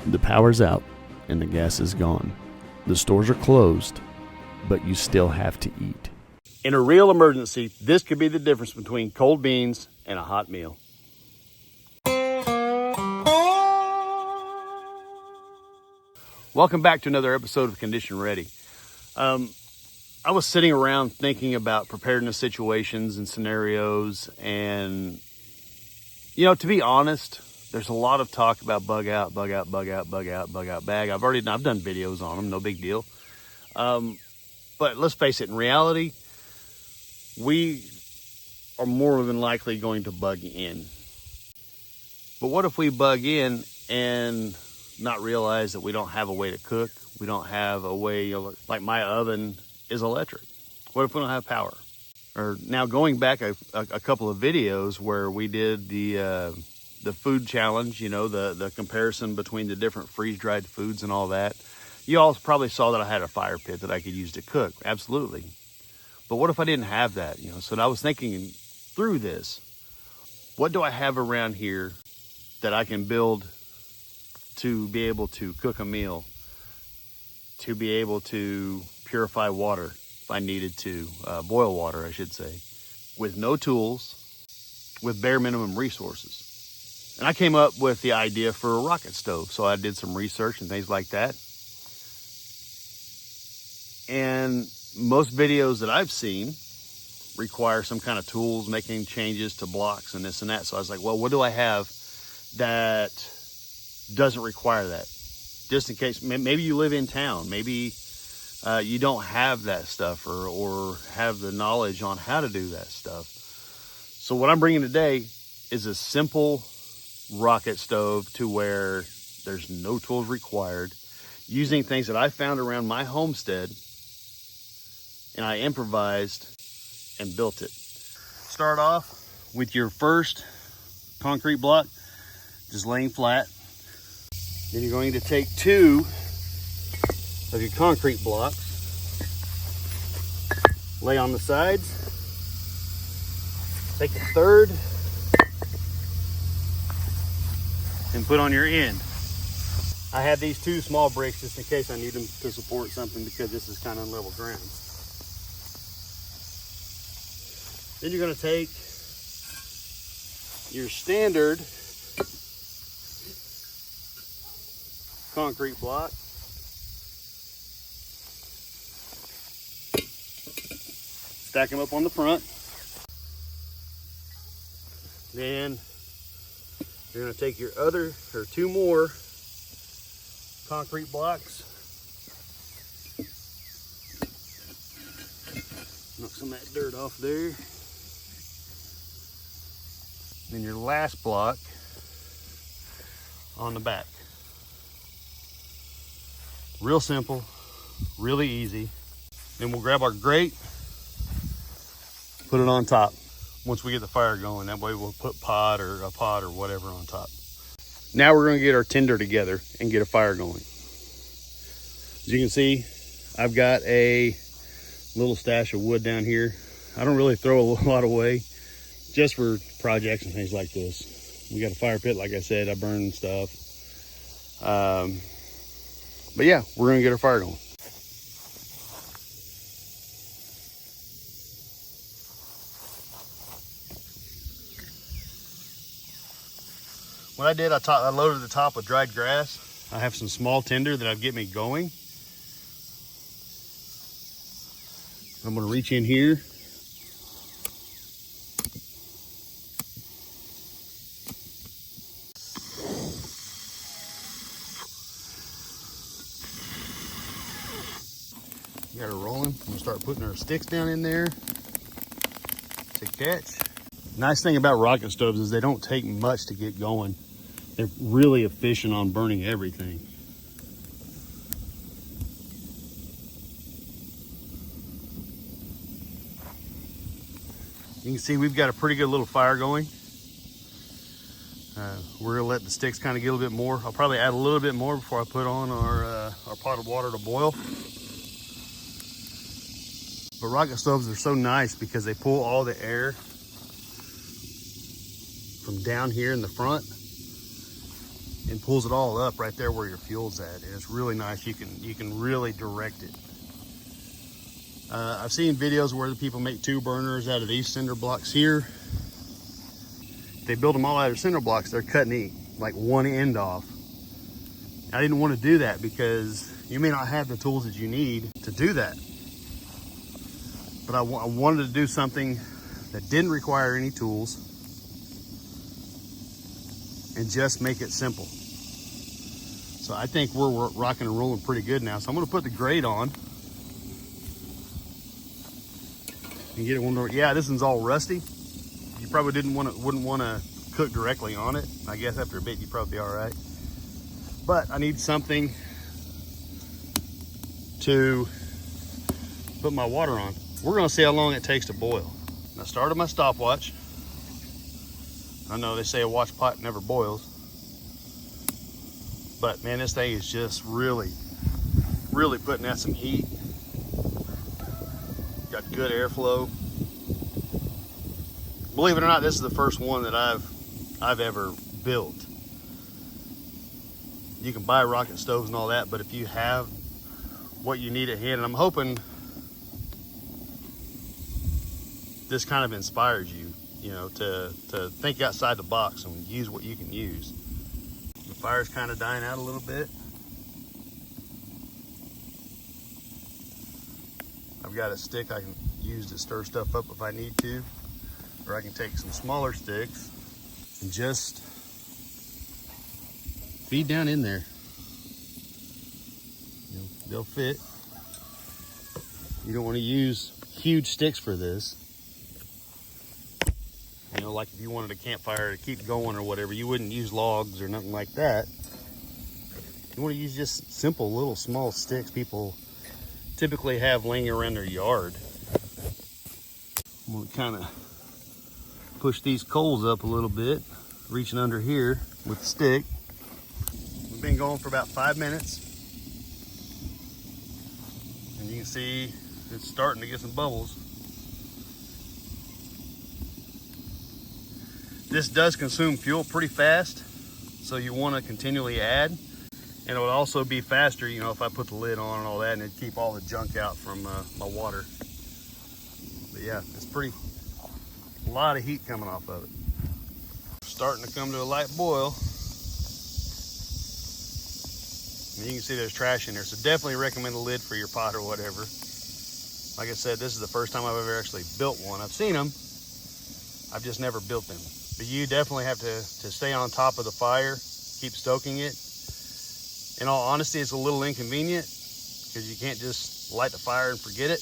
The power's out and the gas is gone. The stores are closed, but you still have to eat. In a real emergency, this could be the difference between cold beans and a hot meal. Welcome back to another episode of Condition Ready. I was sitting around thinking about preparedness situations and scenarios, and to be honest, there's a lot of talk about bug out, bag. I've done videos on them, no big deal. But let's face it, in reality, we are more than likely going to bug in. But what if we bug in and not realize that we don't have a way to cook? We don't have a way, like my oven is electric. What if we don't have power? Or now going back a couple of videos where we did the food challenge, the comparison between the different freeze-dried foods and all that. You all probably saw that I had a fire pit that I could use to cook. Absolutely. But what if I didn't have that? So I was thinking through this. What do I have around here that I can build to be able to cook a meal, to be able to purify water if I needed to, boil water, I should say, with no tools, with bare minimum resources? And I came up with the idea for a rocket stove. So I did some research and things like that. And most videos that I've seen require some kind of tools, making changes to blocks and this and that. So I was like, well, what do I have that doesn't require that? Just in case, maybe you live in town, maybe you don't have that stuff or have the knowledge on how to do that stuff. So what I'm bringing today is a simple rocket stove to where there's no tools required, using things that I found around my homestead, and I improvised and built it. Start off with your first concrete block, just laying flat. Then you're going to take 2 of your concrete blocks, lay on the sides, take a third, and put on your end. I have these 2 small bricks just in case I need them to support something, because this is kind of unlevel ground. Then you're going to take your standard concrete block, stack them up on the front. Then you're going to take your other 2 more concrete blocks, knock some of that dirt off there. Then your last block on the back. Real simple, really easy. Then we'll grab our grate, put it on top once we get the fire going. That way we'll put a pot or whatever on top. Now we're going to get our tinder together and get a fire going. As you can see, I've got a little stash of wood down here. I don't really throw a lot away, just for projects and things like this. We got a fire pit, like I said, I burn stuff. But yeah, we're gonna get our fire going. What I did, I loaded the top with dried grass. I have some small tinder that'll get me going. I'm gonna reach in here. Got her rolling. I'm gonna start putting our sticks down in there to catch. Nice thing about rocket stoves is they don't take much to get going. They're really efficient on burning everything. You can see we've got a pretty good little fire going. We're gonna let the sticks kind of get a little bit more. I'll probably add a little bit more before I put on our pot of water to boil. But rocket stoves are so nice because they pull all the air from down here in the front and pulls it all up right there where your fuel's at. And it's really nice. You can really direct it. I've seen videos where the people make 2 burners out of these cinder blocks here. They build them all out of cinder blocks. They're cutting like one end off. I didn't want to do that because you may not have the tools that you need to do that. But I wanted to do something that didn't require any tools and just make it simple. So I think we're rocking and rolling pretty good now. So I'm gonna put the grate on and get it one more. Yeah, this one's all rusty. You probably wouldn't want to cook directly on it. I guess after a bit you'd probably be all right. But I need something to put my water on. We're gonna see how long it takes to boil. I started my stopwatch. I know they say a watch pot never boils, but man, this thing is just really putting out some heat. Got good airflow. Believe it or not, this is the first one that I've ever built. You can buy rocket stoves and all that, but if you have what you need at hand, and I'm hoping this kind of inspires you, you know, to think outside the box and use what you can use. The fire's kind of dying out a little bit. I've got a stick I can use to stir stuff up if I need to, or I can take some smaller sticks and just feed down in there. You know, they'll fit. You don't want to use huge sticks for this. You know, like if you wanted a campfire to keep going or whatever, you wouldn't use logs or nothing like that. You want to use just simple little small sticks people typically have laying around their yard. I'm going to kind of push these coals up a little bit, reaching under here with the stick. We've been going for about 5 minutes. And you can see it's starting to get some bubbles. This does consume fuel pretty fast, so you want to continually add. And it would also be faster, you know, if I put the lid on and all that, and it'd keep all the junk out from my water. But yeah, it's a lot of heat coming off of it. Starting to come to a light boil. And you can see there's trash in there, so definitely recommend a lid for your pot or whatever. Like I said, this is the first time I've ever actually built one. I've seen them, I've just never built them. But you definitely have to stay on top of the fire, keep stoking it. In all honesty, it's a little inconvenient because you can't just light the fire and forget it.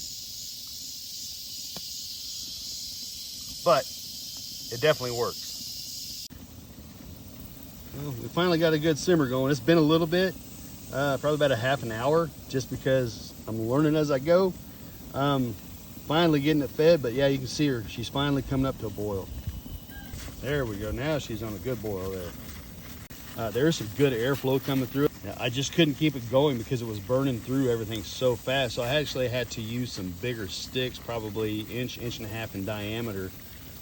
But it definitely works. Well, we finally got a good simmer going. It's been a little bit, probably about a half an hour, just because I'm learning as I go. Finally getting it fed, but yeah, you can see her. She's finally coming up to a boil. There we go. Now she's on a good boil there. There's some good airflow coming through. Now, I just couldn't keep it going because it was burning through everything so fast. So I actually had to use some bigger sticks, probably inch and a half in diameter.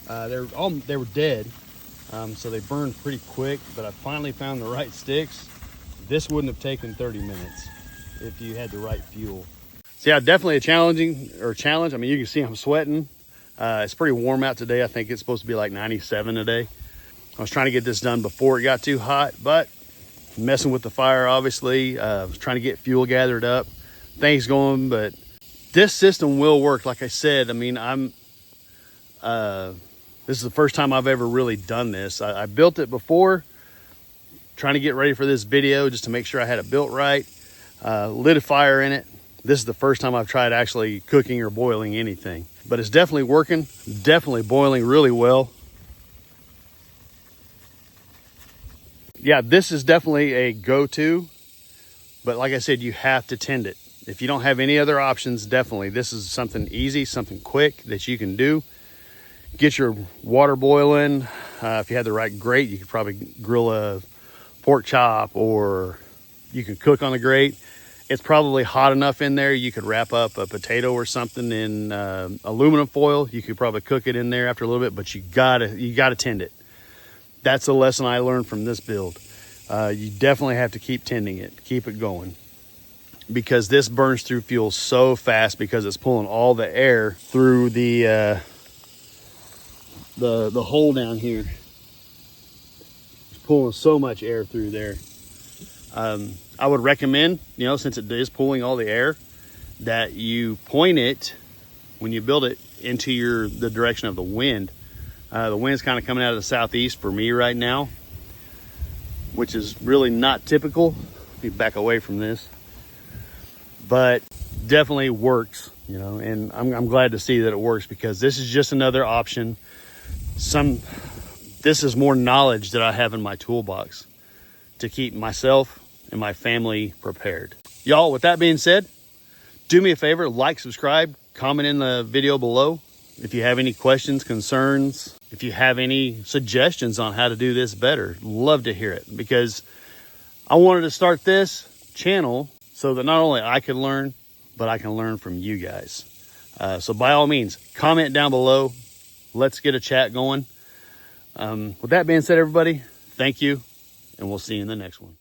They were dead, so they burned pretty quick. But I finally found the right sticks. This wouldn't have taken 30 minutes if you had the right fuel. So yeah, definitely a challenge. I mean, you can see I'm sweating. It's pretty warm out today. I think it's supposed to be like 97 today. I was trying to get this done before it got too hot, but messing with the fire, obviously. I was trying to get fuel gathered up, things going, but this system will work. Like I said, I mean, this is the first time I've ever really done this. I built it before, trying to get ready for this video just to make sure I had it built right. Lit a fire in it. This is the first time I've tried actually cooking or boiling anything, but it's definitely working, definitely boiling really well. Yeah, this is definitely a go-to, but like I said, you have to tend it. If you don't have any other options, definitely, this is something easy, something quick that you can do. Get your water boiling. If you had the right grate, you could probably grill a pork chop, or you can cook on a grate. It's probably hot enough in there. You could wrap up a potato or something in aluminum foil. You could probably cook it in there after a little bit, but you gotta tend it. That's a lesson I learned from this build. you definitely have to keep tending it, keep it going, because this burns through fuel so fast because it's pulling all the air through the hole down here. It's pulling so much air through there. I would recommend, since it is pulling all the air, that you point it when you build it into the direction of the wind. The wind's kind of coming out of the southeast for me right now, which is really not typical. Let me back away from this, but definitely works, and I'm glad to see that it works, because this is just another option. This is more knowledge that I have in my toolbox to keep myself and my family prepared. Y'all, with that being said, do me a favor, like, subscribe, comment in the video below. If you have any questions, concerns, if you have any suggestions on how to do this better, love to hear it, because I wanted to start this channel so that not only I can learn, but I can learn from you guys. So by all means, comment down below. Let's get a chat going. With that being said, everybody, thank you, and we'll see you in the next one.